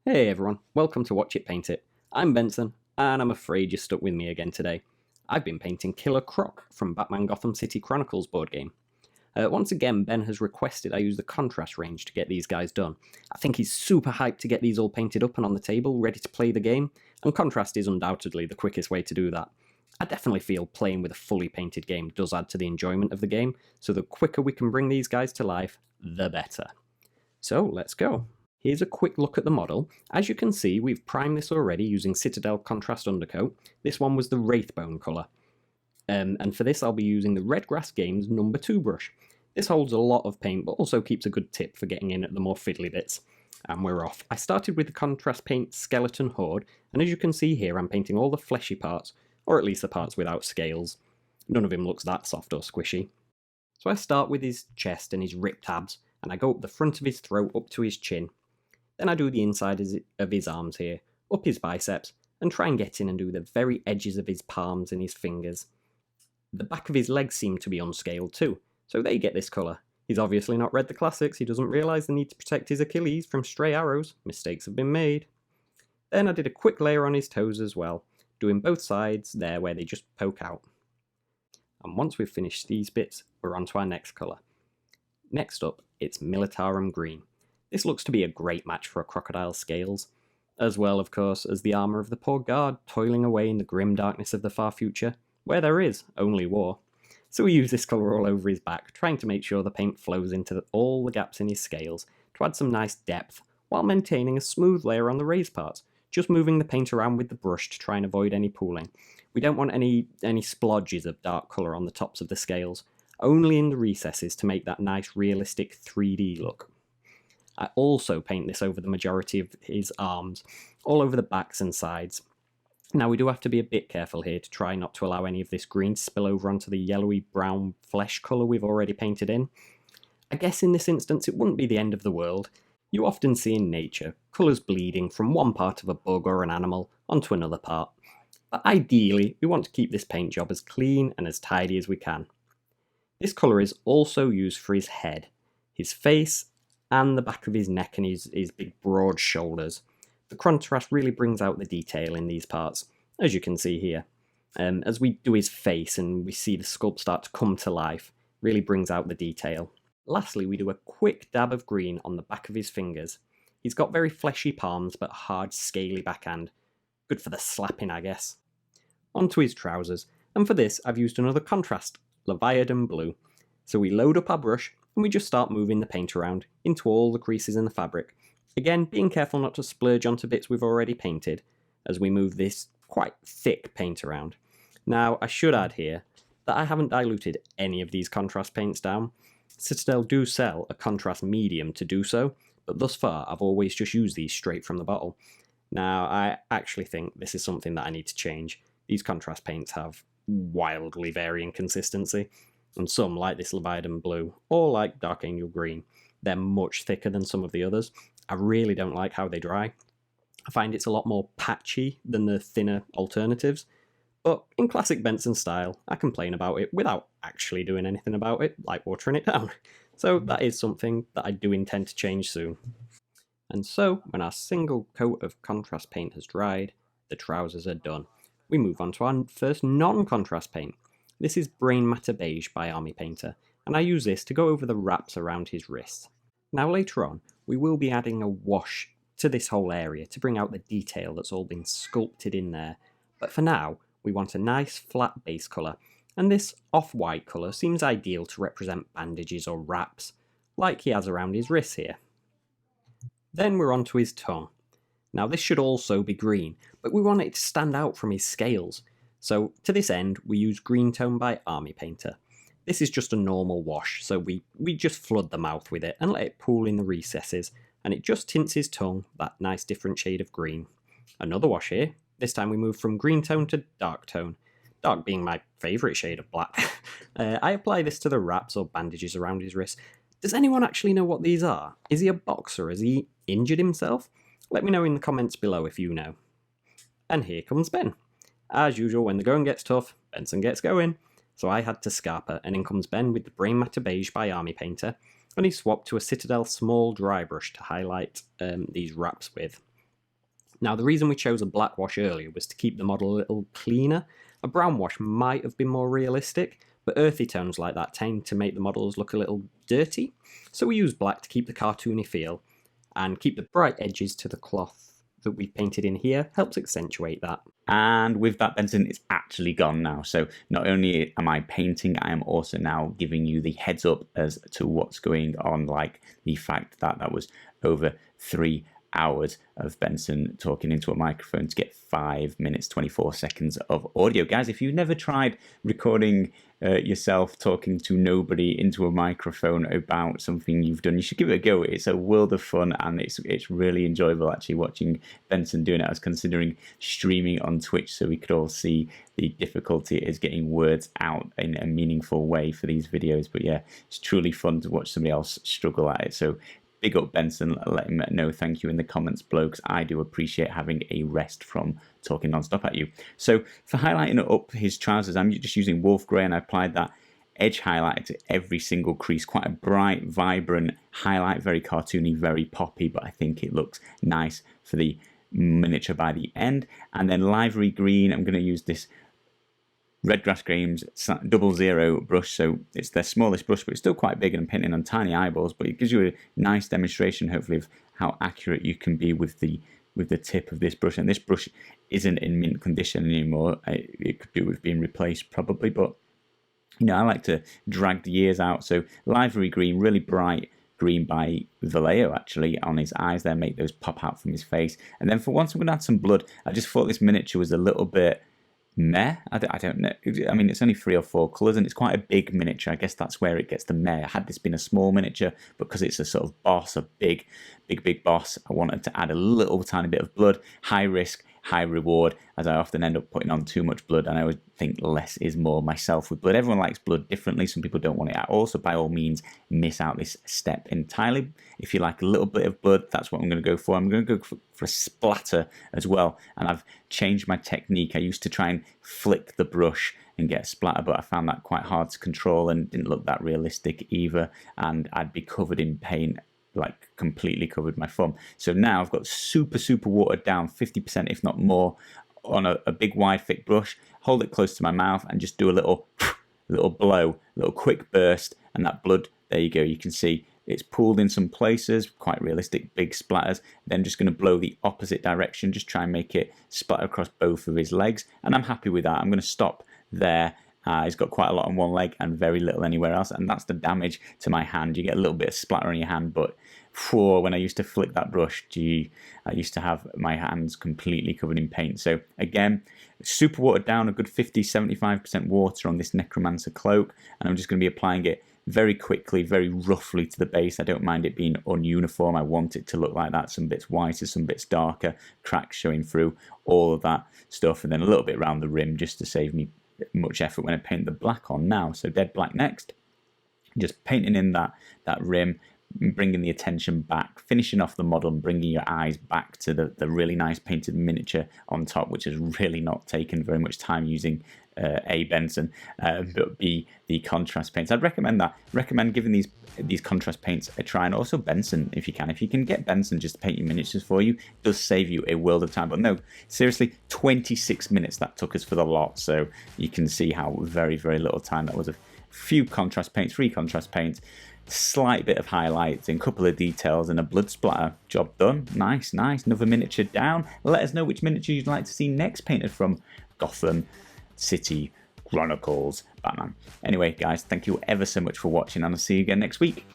Hey everyone, welcome to Watch It Paint It. I'm Benson, and I'm afraid you're stuck with me again today. I've been painting Killer Croc from Batman Gotham City Chronicles board game. Once again, Ben has requested I use the contrast range to get these guys done. I think he's super hyped to get these all painted up and on the table, ready to play the game, and contrast is undoubtedly the quickest way to do that. I definitely feel playing with a fully painted game does add to the enjoyment of the game, so the quicker we can bring these guys to life, the better. So let's go. Here's a quick look at the model. As you can see, we've primed this already using Citadel Contrast Undercoat. This one was the Wraithbone colour. And for this I'll be using the Redgrass Games No. 2 brush. This holds a lot of paint, but also keeps a good tip for getting in at the more fiddly bits. And we're off. I started with the contrast paint Skeleton Horde, and as you can see here, I'm painting all the fleshy parts, or at least the parts without scales. None of him looks that soft or squishy. So I start with his chest and his ripped abs, and I go up the front of his throat up to his chin. Then I do the inside of his arms here, up his biceps, and try and get in and do the very edges of his palms and his fingers. The back of his legs seem to be unscaled too, so they get this colour. He's obviously not read the classics, he doesn't realise the need to protect his Achilles from stray arrows. Mistakes have been made. Then I did a quick layer on his toes as well, doing both sides there where they just poke out. And once we've finished these bits, we're on to our next colour. Next up, it's Militarum Green. This looks to be a great match for a crocodile's scales, as well, of course, as the armour of the poor guard toiling away in the grim darkness of the far future, where there is only war. So we use this colour all over his back, trying to make sure the paint flows into all the gaps in his scales to add some nice depth, while maintaining a smooth layer on the raised parts, just moving the paint around with the brush to try and avoid any pooling. We don't want any splodges of dark colour on the tops of the scales, only in the recesses to make that nice realistic 3D look. I also paint this over the majority of his arms, all over the backs and sides. Now we do have to be a bit careful here to try not to allow any of this green to spill over onto the yellowy brown flesh colour we've already painted in. I guess in this instance it wouldn't be the end of the world. You often see in nature colours bleeding from one part of a bug or an animal onto another part. But ideally we want to keep this paint job as clean and as tidy as we can. This colour is also used for his head, his face, and the back of his neck and his big broad shoulders. The contrast really brings out the detail in these parts, as you can see here. As we do his face and we see the sculpt start to come to life, really brings out the detail. Lastly, we do a quick dab of green on the back of his fingers. He's got very fleshy palms but hard scaly backhand. Good for the slapping, I guess. Onto his trousers, and for this I've used another contrast, LEVIADON blue. So we load up our brush and we just start moving the paint around into all the creases in the fabric. Again, being careful not to splurge onto bits we've already painted as we move this quite thick paint around. Now, I should add here that I haven't diluted any of these contrast paints down. Citadel do sell a contrast medium to do so, but thus far I've always just used these straight from the bottle. Now, I actually think this is something that I need to change. These contrast paints have wildly varying consistency, and some, like this LEVIADON blue, or like Dark Angel green, they're much thicker than some of the others. I really don't like how they dry. I find it's a lot more patchy than the thinner alternatives, but in classic Benson style, I complain about it without actually doing anything about it, like watering it down. So that is something that I do intend to change soon. And so, when our single coat of contrast paint has dried, the trousers are done. We move on to our first non-contrast paint. This is Brainmatter Beige by Army Painter, and I use this to go over the wraps around his wrists. Now later on, we will be adding a wash to this whole area to bring out the detail that's all been sculpted in there, but for now, we want a nice flat base colour, and this off-white colour seems ideal to represent bandages or wraps, like he has around his wrists here. Then we're on to his tongue. Now this should also be green, but we want it to stand out from his scales. So to this end, we use Green Tone by Army Painter. This is just a normal wash, so we just flood the mouth with it and let it pool in the recesses, and it just tints his tongue that nice different shade of green. Another wash here. This time we move from Green Tone to Dark Tone. Dark being my favourite shade of black. I apply this to the wraps or bandages around his wrists. Does anyone actually know what these are? Is he a boxer? Has he injured himself? Let me know in the comments below if you know. And here comes Ben. As usual, when the going gets tough, Benson gets going. So I had to scarper, and in comes Ben with the Brainmatter Beige by Army Painter, and he swapped to a Citadel small dry brush to highlight these wraps with. Now, the reason we chose a black wash earlier was to keep the model a little cleaner. A brown wash might have been more realistic, but earthy tones like that tend to make the models look a little dirty. So we used black to keep the cartoony feel, and keep the bright edges to the cloth that we've painted in here helps accentuate that. And with that, Benson, it's actually gone now. So not only am I painting, I am also now giving you the heads up as to what's going on, like the fact that that was over 3 hours of Benson talking into a microphone to get 5 minutes 24 seconds of audio. Guys, if you've never tried recording yourself talking to nobody into a microphone about something you've done, you should give it a go. It's a world of fun, and it's really enjoyable actually watching Benson doing it. I was considering streaming on Twitch so we could all see the difficulty it is getting words out in a meaningful way for these videos. But yeah, it's truly fun to watch somebody else struggle at it. So big up Benson, let him know thank you in the comments below, because I do appreciate having a rest from talking non-stop at you. So for highlighting up his trousers, I'm just using Wolf Grey, and I applied that edge highlight to every single crease. Quite a bright, vibrant highlight, very cartoony, very poppy, but I think it looks nice for the miniature by the end. And then Livery Green, I'm going to use this Redgrass Games 00 brush, so it's their smallest brush, but it's still quite big, and I'm painting on tiny eyeballs, but it gives you a nice demonstration, hopefully, of how accurate you can be with the tip of this brush. And this brush isn't in mint condition anymore. It could do with being replaced probably, but you know, I like to drag the ears out. So Livery Green, really bright green by Vallejo actually on his eyes there, make those pop out from his face. And then for once I'm going to add some blood. I just thought this miniature was a little bit meh. I don't know. I mean, it's only 3 or 4 colours, and it's quite a big miniature. I guess that's where it gets the meh. Had this been a small miniature, because it's a sort of boss, a big boss, I wanted to add a little tiny bit of blood. High risk, high reward, as I often end up putting on too much blood, and I always think less is more myself with blood. Everyone likes blood differently. Some people don't want it at all, so by all means miss out this step entirely. If you like a little bit of blood, that's what I'm going to go for. I'm going to go for a splatter as well, and I've changed my technique. I used to try and flick the brush and get a splatter, but I found that quite hard to control and didn't look that realistic either, and I'd be covered in paint, like completely covered my thumb. So now I've got super watered down, 50% if not more, on a big wide thick brush, hold it close to my mouth and just do a little blow, little quick burst, and that blood, there you go, you can see it's pooled in some places, quite realistic, big splatters. Then just going to blow the opposite direction, just try and make it splatter across both of his legs, and I'm happy with that. I'm going to stop there. He's got quite a lot on one leg and very little anywhere else, and that's the damage to my hand. You get a little bit of splatter on your hand, but when I used to flick that brush, gee, I used to have my hands completely covered in paint. So again, super watered down, a good 50-75% water on this Necromancer Cloak, and I'm just going to be applying it very quickly, very roughly to the base. I don't mind it being ununiform. I want it to look like that. Some bits whiter, some bits darker, cracks showing through, all of that stuff, and then a little bit around the rim just to save me much effort when I paint the black on now. So dead black next, just painting in that rim, bringing the attention back, finishing off the model and bringing your eyes back to the really nice painted miniature on top, which has really not taken very much time using A, Benson, but B, the contrast paints. I'd recommend giving these contrast paints a try, and also Benson if you can. If you can get Benson just to paint your miniatures for you, it does save you a world of time. But no, seriously, 26 minutes that took us for the lot, so you can see how very little time that was. A few contrast paints, 3 contrast paints, slight bit of highlights and a couple of details and a blood splatter. Job done. Nice. Another miniature down. Let us know which miniature you'd like to see next painted from Gotham City Chronicles Batman. Anyway, guys, thank you ever so much for watching, and I'll see you again next week.